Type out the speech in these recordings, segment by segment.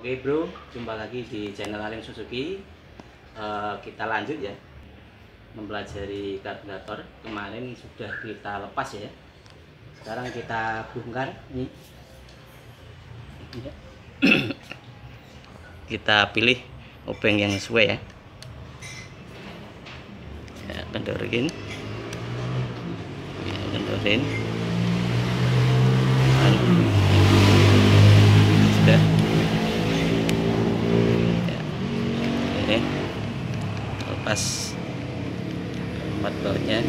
Oke bro, jumpa lagi di channel Alim Suzuki. Kita lanjut ya mempelajari karburator. Kemarin sudah kita lepas ya. Sekarang kita bongkar ini. Kita pilih obeng yang sesuai ya. Ya, kendorin. Ya, kendorin. Sudah. Lepas empat bautnya.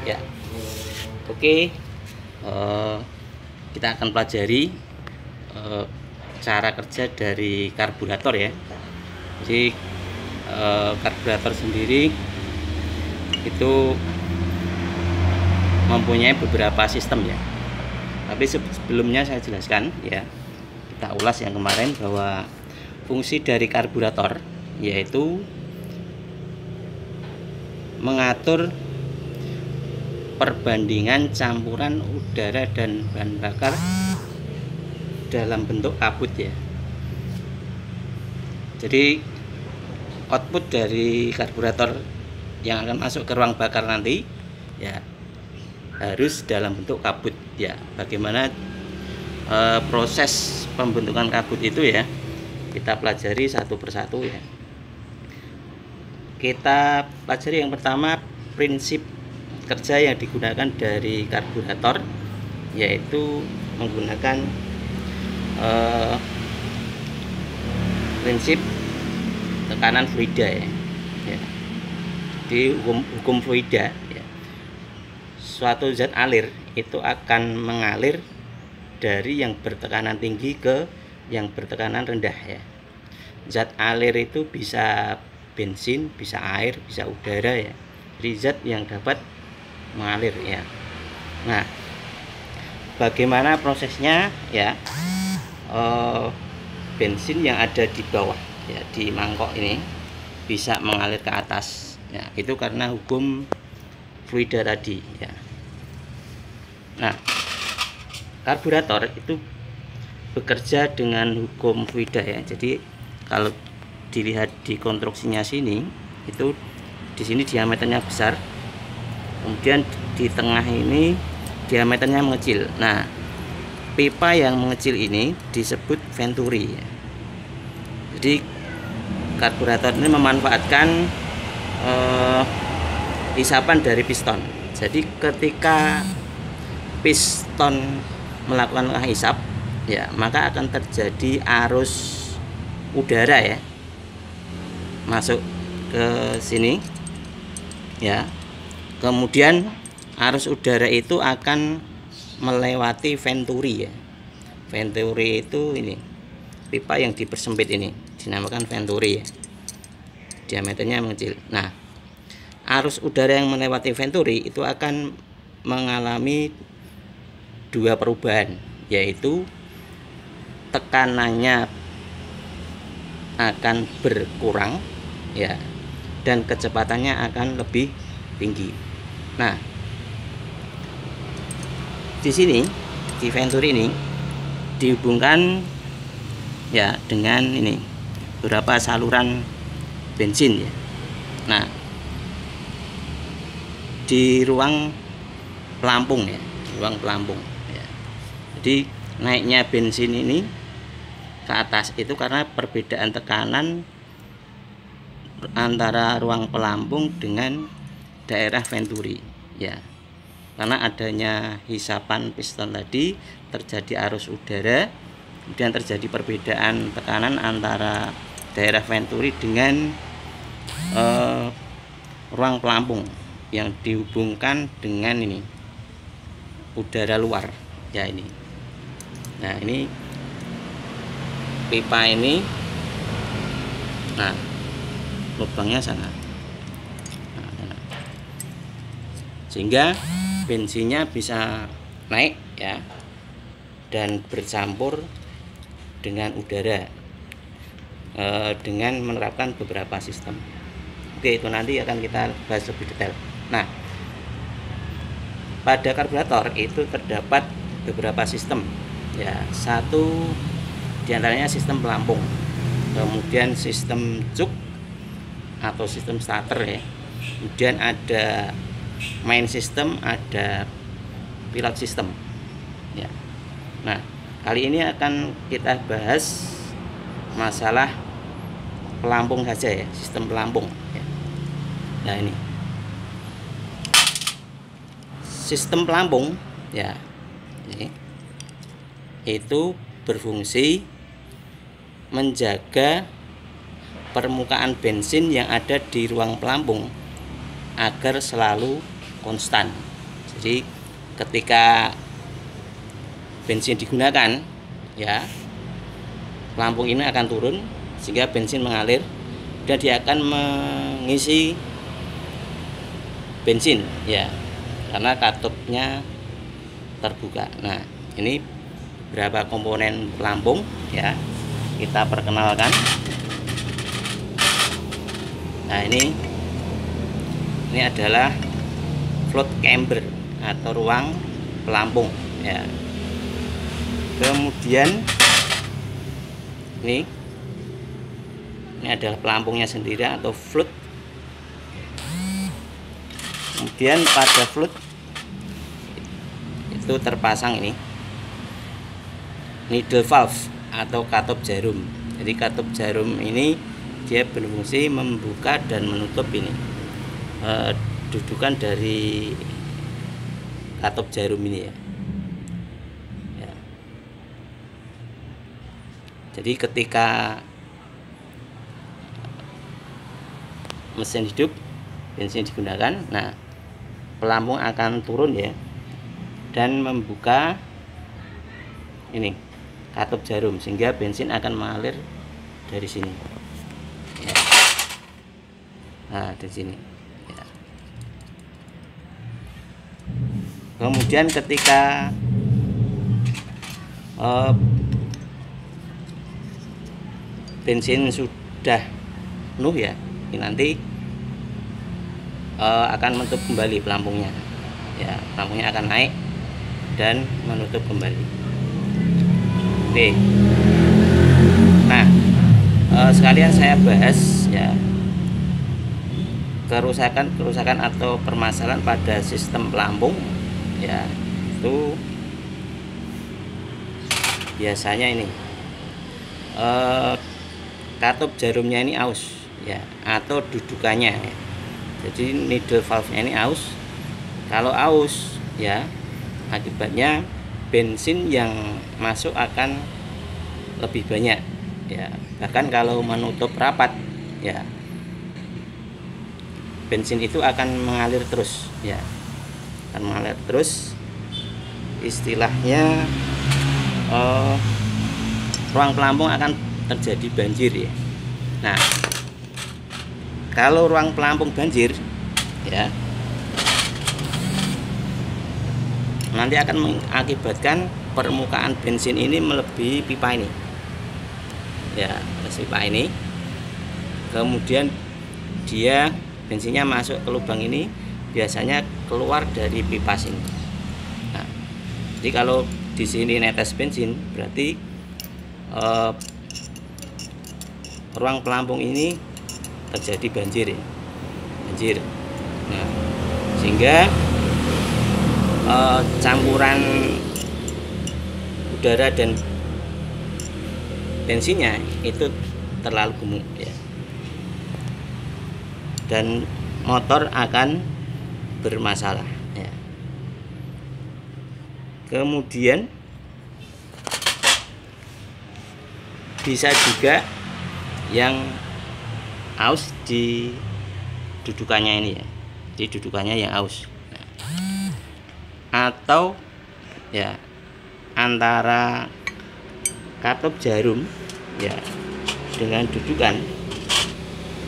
Ya, oke. Kita akan pelajari cara kerja dari karburator ya. Jadi karburator sendiri itu mempunyai beberapa sistem ya. Tapi sebelumnya saya jelaskan ya, kita ulas yang kemarin bahwa fungsi dari karburator yaitu mengatur perbandingan campuran udara dan bahan bakar dalam bentuk kabut ya. Jadi output dari karburator yang akan masuk ke ruang bakar nanti ya harus dalam bentuk kabut ya. Bagaimana proses pembentukan kabut itu ya, kita pelajari satu persatu ya. Kita pelajari yang pertama prinsip kerja yang digunakan dari karburator, yaitu menggunakan prinsip tekanan fluida ya. Di hukum fluida ya, suatu zat alir itu akan mengalir dari yang bertekanan tinggi ke yang bertekanan rendah ya. Zat alir itu bisa bensin, bisa air, bisa udara ya. Jadi zat yang dapat mengalir ya. Nah, bagaimana prosesnya ya? Bensin yang ada di bawah ya, di mangkok ini bisa mengalir ke atas ya, itu karena hukum fluida tadi ya. Nah, karburator itu bekerja dengan hukum fluida ya. Jadi kalau dilihat di konstruksinya sini, itu di sini diameternya besar, kemudian di tengah ini diameternya mengecil. Nah, pipa yang mengecil ini disebut venturi ya. Jadi karburator ini memanfaatkan isapan dari piston. Jadi ketika piston melakukan isap ya, maka akan terjadi arus udara ya masuk ke sini ya. Kemudian arus udara itu akan melewati venturi ya. Venturi itu ini, pipa yang dipersempit ini dinamakan venturi ya. Diameternya mengecil. Nah, arus udara yang melewati venturi itu akan mengalami dua perubahan, yaitu tekanannya akan berkurang ya, dan kecepatannya akan lebih tinggi. Nah, di sini di Venturi ini dihubungkan ya dengan ini beberapa saluran bensin ya. Nah, di ruang pelampung ya, ruang pelampung ya. Jadi naiknya bensin ini ke atas itu karena perbedaan tekanan antara ruang pelampung dengan daerah Venturi ya. Karena adanya hisapan piston tadi terjadi arus udara, kemudian terjadi perbedaan tekanan antara daerah Venturi dengan ruang pelampung yang dihubungkan dengan ini udara luar ya ini. Nah, ini pipa ini, nah lubangnya sana, sehingga bensinnya bisa naik ya dan bercampur dengan udara dengan menerapkan beberapa sistem. Oke, itu nanti akan kita bahas lebih detail. Nah, pada karburator itu terdapat beberapa sistem ya. Satu diantaranya sistem pelampung, kemudian sistem cuk atau sistem starter ya, kemudian ada main system, ada pilot system ya. Nah, kali ini akan kita bahas masalah pelampung saja ya, sistem pelampung ya. Nah, ini sistem pelampung ya, ini itu berfungsi menjaga permukaan bensin yang ada di ruang pelampung agar selalu konstan. Jadi ketika bensin digunakan ya, pelampung ini akan turun sehingga bensin mengalir dan dia akan mengisi bensin ya, karena katupnya terbuka. Nah, ini beberapa komponen pelampung ya, kita perkenalkan. Nah, ini adalah float chamber atau ruang pelampung ya. Kemudian ini adalah pelampungnya sendiri atau float. Kemudian pada float itu terpasang ini needle valve atau katup jarum. Jadi katup jarum ini dia berfungsi membuka dan menutup ini dudukan dari katup jarum ini ya. Jadi ketika mesin hidup, bensin digunakan, nah pelampung akan turun ya dan membuka ini katup jarum sehingga bensin akan mengalir dari sini ya. Nah, dari sini ya. Kemudian ketika bensin sudah penuh ya, ini nanti akan menutup kembali pelampungnya ya, pelampungnya akan naik dan menutup kembali. Oke, nah sekalian saya bahas ya kerusakan atau permasalahan pada sistem pelampung ya. Itu biasanya ini katup jarumnya ini aus ya, atau dudukannya ya. Jadi needle valve-nya ini aus. Kalau aus ya, akibatnya bensin yang masuk akan lebih banyak ya. Bahkan kalau menutup rapat ya, bensin itu akan mengalir terus ya, akan mengalir terus. Istilahnya ruang pelampung akan terjadi banjir ya. Nah, kalau ruang pelampung banjir ya, nanti akan mengakibatkan permukaan bensin ini melebihi pipa ini ya, pipa ini. Kemudian dia bensinnya masuk ke lubang ini biasanya keluar dari pipa sini. Nah, jadi kalau di sini netes bensin berarti ruang pelampung ini terjadi banjir ya, banjir. Nah, sehingga campuran udara dan bensinnya itu terlalu gemuk ya, dan motor akan bermasalah ya. Kemudian bisa juga yang aus di dudukannya ini ya, di dudukannya yang aus. Atau ya antara katup jarum ya dengan dudukan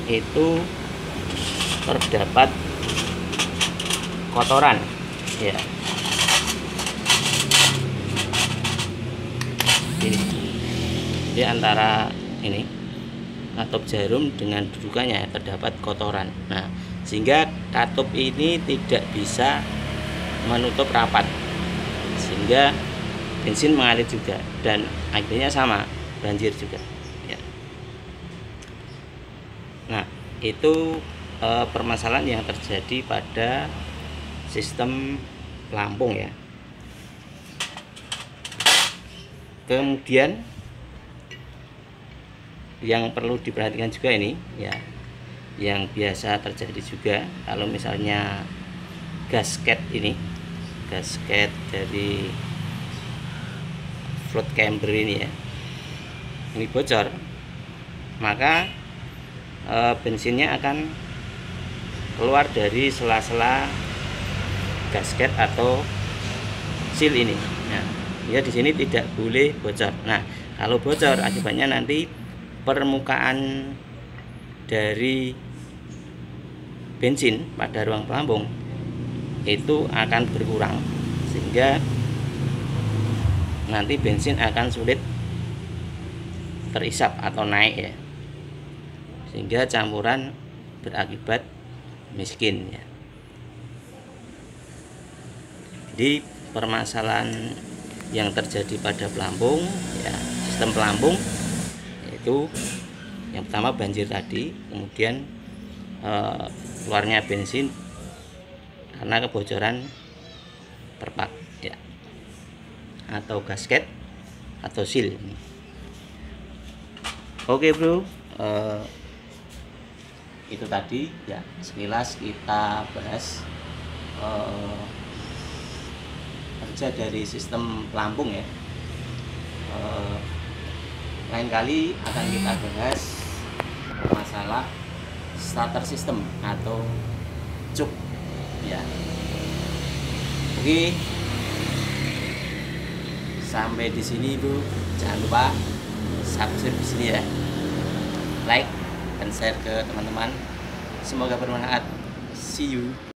itu terdapat kotoran ya, ini jadi antara ini katup jarum dengan dudukannya terdapat kotoran. Nah, sehingga katup ini tidak bisa menutup rapat, sehingga bensin mengalir juga dan akhirnya sama, banjir juga ya. Nah, itu permasalahan yang terjadi pada sistem pelampung ya. Kemudian yang perlu diperhatikan juga ini ya, yang biasa terjadi juga kalau misalnya gasket ini, gasket dari float camber ini ya, ini bocor, maka bensinnya akan keluar dari sela-sela gasket atau seal ini. Nah, ya di sini tidak boleh bocor. Nah, kalau bocor akibatnya nanti permukaan dari bensin pada ruang pelampung itu akan berkurang, sehingga nanti bensin akan sulit terisap atau naik ya, sehingga campuran berakibat miskin ya. Jadi permasalahan yang terjadi pada pelampung ya, sistem pelampung, yaitu yang pertama banjir tadi, kemudian keluarnya bensin karena kebocoran perpak ya, atau gasket atau seal. Oke bro, itu tadi ya sekilas kita bahas kerja dari sistem pelampung ya. Lain kali akan kita bahas masalah starter system atau cuk ya. Oke, sampai di sini bro, jangan lupa subscribe di sini ya, like dan share ke teman-teman. Semoga bermanfaat. See you.